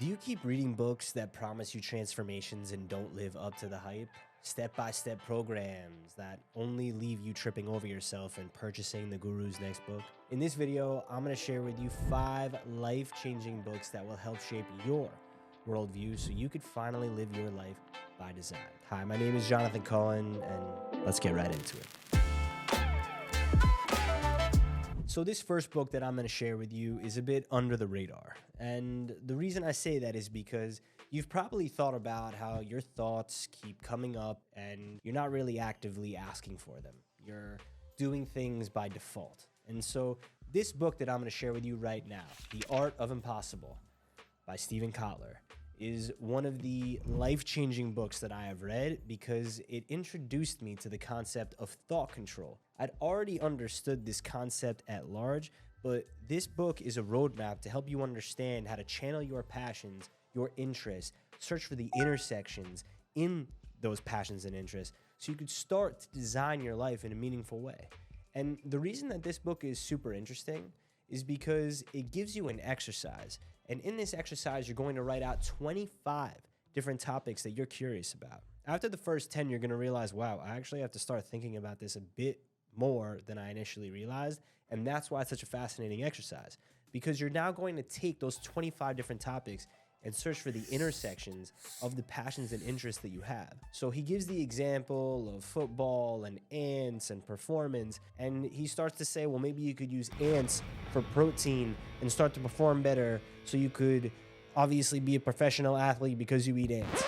Do you keep reading books that promise you transformations and don't live up to the hype? Step-by-step programs that only leave you tripping over yourself and purchasing the guru's next book? In this video, I'm going to share with you 5 life-changing books that will help shape your worldview so you could finally live your life by design. Hi, my name is Jonathan Cohen, and let's get right into it. So this first book that I'm going to share with you is a bit under the radar. And the reason I say that is because you've probably thought about how your thoughts keep coming up and you're not really actively asking for them. You're doing things by default. And so this book that I'm going to share with you right now, The Art of Impossible by Steven Kotler, is one of the life-changing books that I have read because it introduced me to the concept of thought control. I'd already understood this concept at large, but this book is a roadmap to help you understand how to channel your passions, your interests, search for the intersections in those passions and interests so you could start to design your life in a meaningful way. And the reason that this book is super interesting is because it gives you an exercise. And in this exercise, you're going to write out 25 different topics that you're curious about. After the first 10, you're going to realize, wow, I actually have to start thinking about this a bit more than I initially realized. And that's why it's such a fascinating exercise, because you're now going to take those 25 different topics and search for the intersections of the passions and interests that you have. So he gives the example of football and ants and performance, and he starts to say, well, maybe you could use ants for protein and start to perform better so you could obviously be a professional athlete because you eat ants.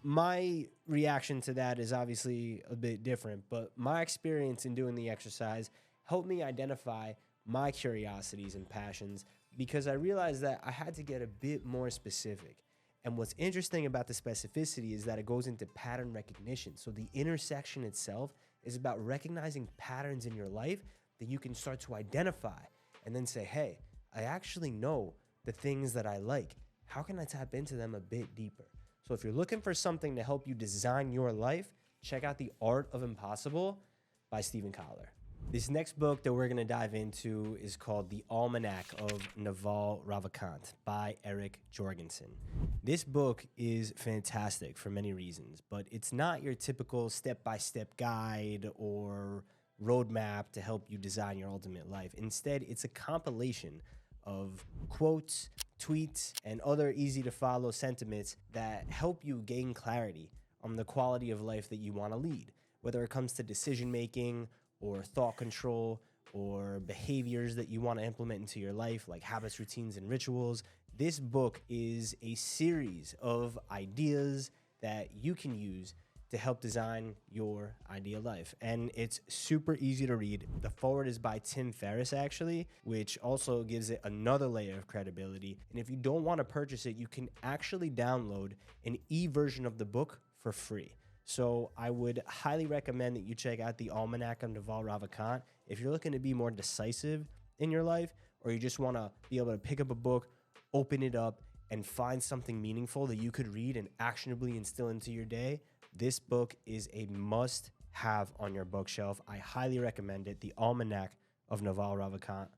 My reaction to that is obviously a bit different, but my experience in doing the exercise helped me identify my curiosities and passions because I realized that I had to get a bit more specific. And what's interesting about the specificity is that it goes into pattern recognition. So the intersection itself is about recognizing patterns in your life that you can start to identify and then say, hey, I actually know the things that I like. How can I tap into them a bit deeper? So if you're looking for something to help you design your life, check out The Art of Impossible by Steven Kotler. This next book that we're going to dive into is called The Almanac of Naval Ravikant by Eric Jorgensen. This book is fantastic for many reasons, but it's not your typical step-by-step guide or roadmap to help you design your ultimate life. Instead, it's a compilation of quotes, tweets, and other easy-to-follow sentiments that help you gain clarity on the quality of life that you want to lead, whether it comes to decision-making or thought control or behaviors that you want to implement into your life, like habits, routines, and rituals. This book is a series of ideas that you can use to help design your ideal life. And it's super easy to read. The foreword is by Tim Ferriss, actually, which also gives it another layer of credibility. And if you don't want to purchase it, you can actually download an e-version of the book for free. So I would highly recommend that you check out The Almanac of Naval Ravikant if you're looking to be more decisive in your life, or you just want to be able to pick up a book, open it up, and find something meaningful that you could read and actionably instill into your day. This book is a must-have on your bookshelf. I highly recommend it. The Almanac of Naval Ravikant.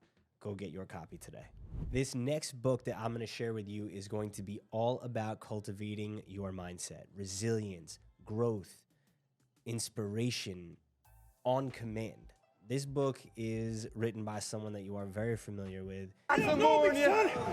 Go get your copy today. This next book that I'm going to share with you is going to be all about cultivating your mindset, resilience, growth, inspiration on command. This book is written by someone that you are very familiar with.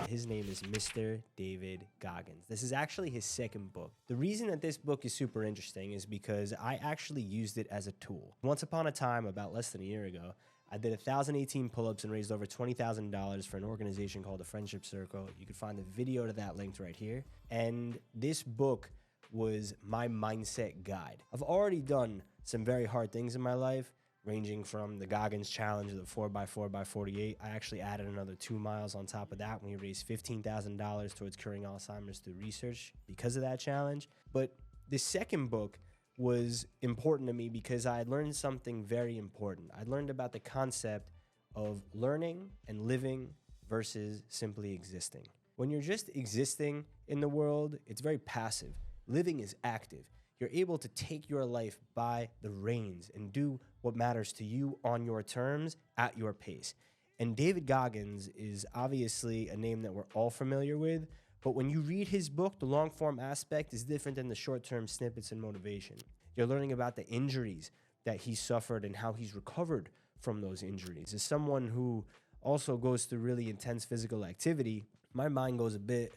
His name is Mr. David Goggins. This is actually his second book. The reason that this book is super interesting is because I actually used it as a tool. Once upon a time, about less than a year ago, I did 1,018 pull-ups and raised over $20,000 for an organization called the Friendship Circle. You can find the video to that linked right here. And this book was my mindset guide. I've already done some very hard things in my life, ranging from the Goggins challenge of the 4x4x48. I actually added another 2 miles on top of that when we raised $15,000 towards curing Alzheimer's through research because of that challenge. But the second book was important to me because I had learned something very important. I learned about the concept of learning and living versus simply existing. When you're just existing in the world, it's very passive. Living is active. You're able to take your life by the reins and do what matters to you on your terms at your pace. And David Goggins is obviously a name that we're all familiar with, But when you read his book, the long form aspect is different than the short term snippets and motivation. You're learning about the injuries that he suffered and how he's recovered from those injuries. As someone who also goes through really intense physical activity, my mind goes a bit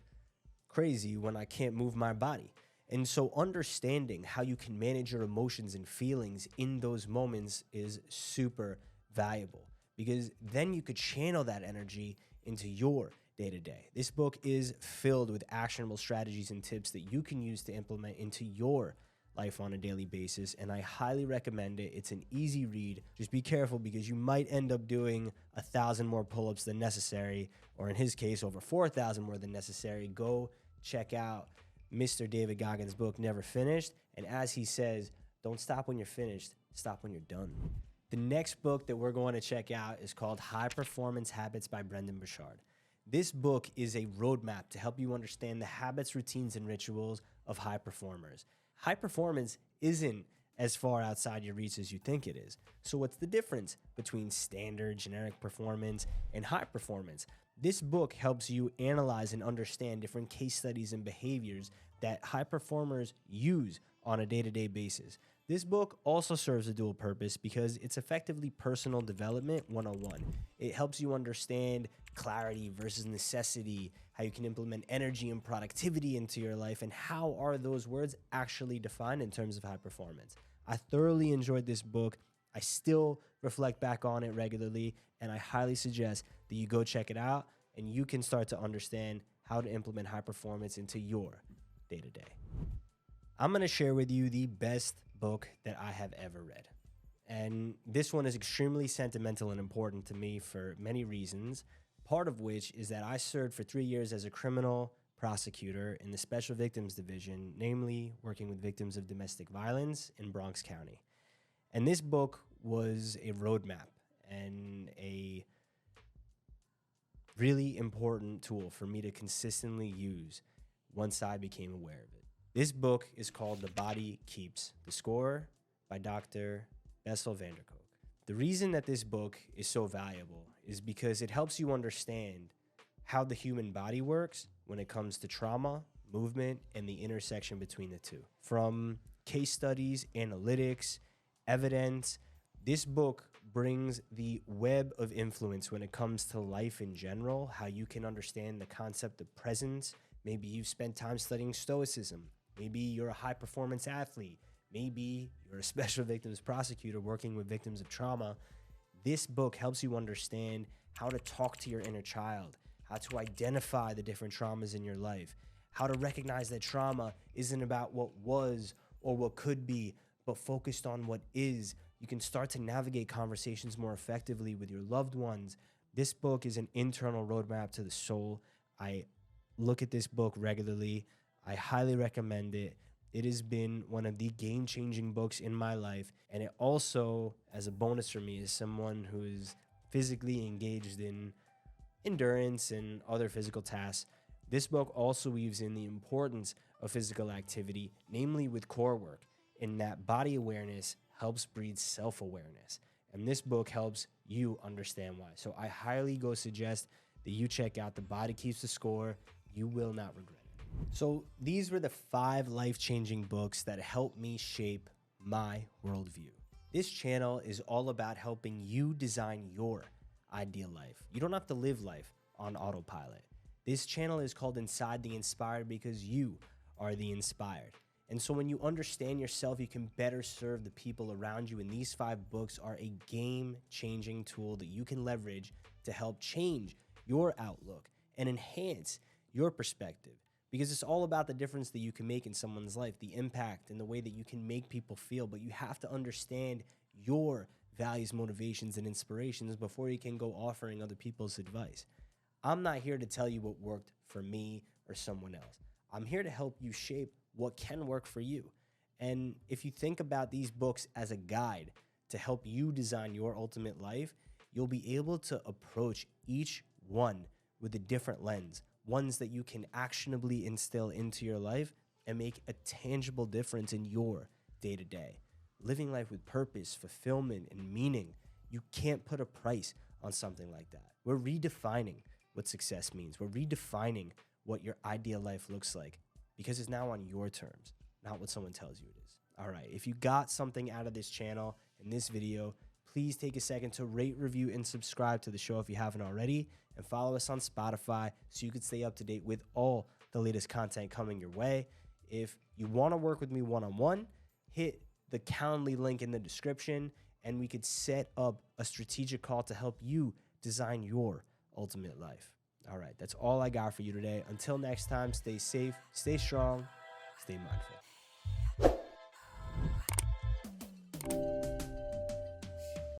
crazy when I can't move my body. And so understanding how you can manage your emotions and feelings in those moments is super valuable, because then you could channel that energy into your day to day. This book is filled with actionable strategies and tips that you can use to implement into your life on a daily basis, and I highly recommend it. It's an easy read. Just be careful, because you might end up doing 1,000 more pull-ups than necessary, or in his case, over 4,000 more than necessary. Go check out Mr. David Goggins' book, Never Finished. And as he says, don't stop when you're finished, stop when you're done. The next book that we're going to check out is called High Performance Habits by Brendon Burchard. This book is a roadmap to help you understand the habits, routines, and rituals of high performers. High performance isn't as far outside your reach as you think it is. So what's the difference between standard, generic performance and high performance? This book helps you analyze and understand different case studies and behaviors that high performers use on a day-to-day basis. This book also serves a dual purpose because it's effectively personal development 101. It helps you understand clarity versus necessity, how you can implement energy and productivity into your life, and how are those words actually defined in terms of high performance. I thoroughly enjoyed this book. I still reflect back on it regularly, and I highly suggest that you go check it out and you can start to understand how to implement high performance into your day-to-day. I'm going to share with you the best book that I have ever read. And this one is extremely sentimental and important to me for many reasons, part of which is that I served for 3 years as a criminal prosecutor in the Special Victims Division, namely working with victims of domestic violence in Bronx County. And this book was a roadmap and a really important tool for me to consistently use once I became aware of it. This book is called The Body Keeps the Score by Dr. Bessel van der Kolk. The reason that this book is so valuable is because it helps you understand how the human body works when it comes to trauma, movement, and the intersection between the two. From case studies, analytics, evidence, this book brings the web of influence when it comes to life in general, how you can understand the concept of presence. Maybe you've spent time studying Stoicism. Maybe you're a high-performance athlete. Maybe you're a special victims prosecutor working with victims of trauma. This book helps you understand how to talk to your inner child, how to identify the different traumas in your life, how to recognize that trauma isn't about what was or what could be, but focused on what is. You can start to navigate conversations more effectively with your loved ones. This book is an internal roadmap to the soul. I look at this book regularly. I highly recommend it. It has been one of the game-changing books in my life. And it also, as a bonus for me, as someone who is physically engaged in endurance and other physical tasks, this book also weaves in the importance of physical activity, namely with core work, in that body awareness helps breed self-awareness. And this book helps you understand why. So I highly suggest that you check out The Body Keeps the Score. You will not regret it. So these were the 5 life-changing books that helped me shape my worldview. This channel is all about helping you design your ideal life. You don't have to live life on autopilot. This channel is called Inside the Inspired because you are the inspired. And so when you understand yourself, you can better serve the people around you. And these 5 books are a game-changing tool that you can leverage to help change your outlook and enhance your perspective. Because it's all about the difference that you can make in someone's life, the impact and the way that you can make people feel. But you have to understand your values, motivations, and inspirations before you can go offering other people's advice. I'm not here to tell you what worked for me or someone else. I'm here to help you shape what can work for you. And if you think about these books as a guide to help you design your ultimate life, you'll be able to approach each one with a different lens, ones that you can actionably instill into your life and make a tangible difference in your day-to-day. Living life with purpose, fulfillment, and meaning. You can't put a price on something like that. We're redefining what success means. We're redefining what your ideal life looks like, because it's now on your terms, not what someone tells you it is. All right, if you got something out of this channel and this video, please take a second to rate, review, and subscribe to the show if you haven't already, and follow us on Spotify so you can stay up to date with all the latest content coming your way. If you want to work with me one-on-one, hit the Calendly link in the description, and we could set up a strategic call to help you design your ultimate life. All right, that's all I got for you today. Until next time, stay safe, stay strong, stay mindful.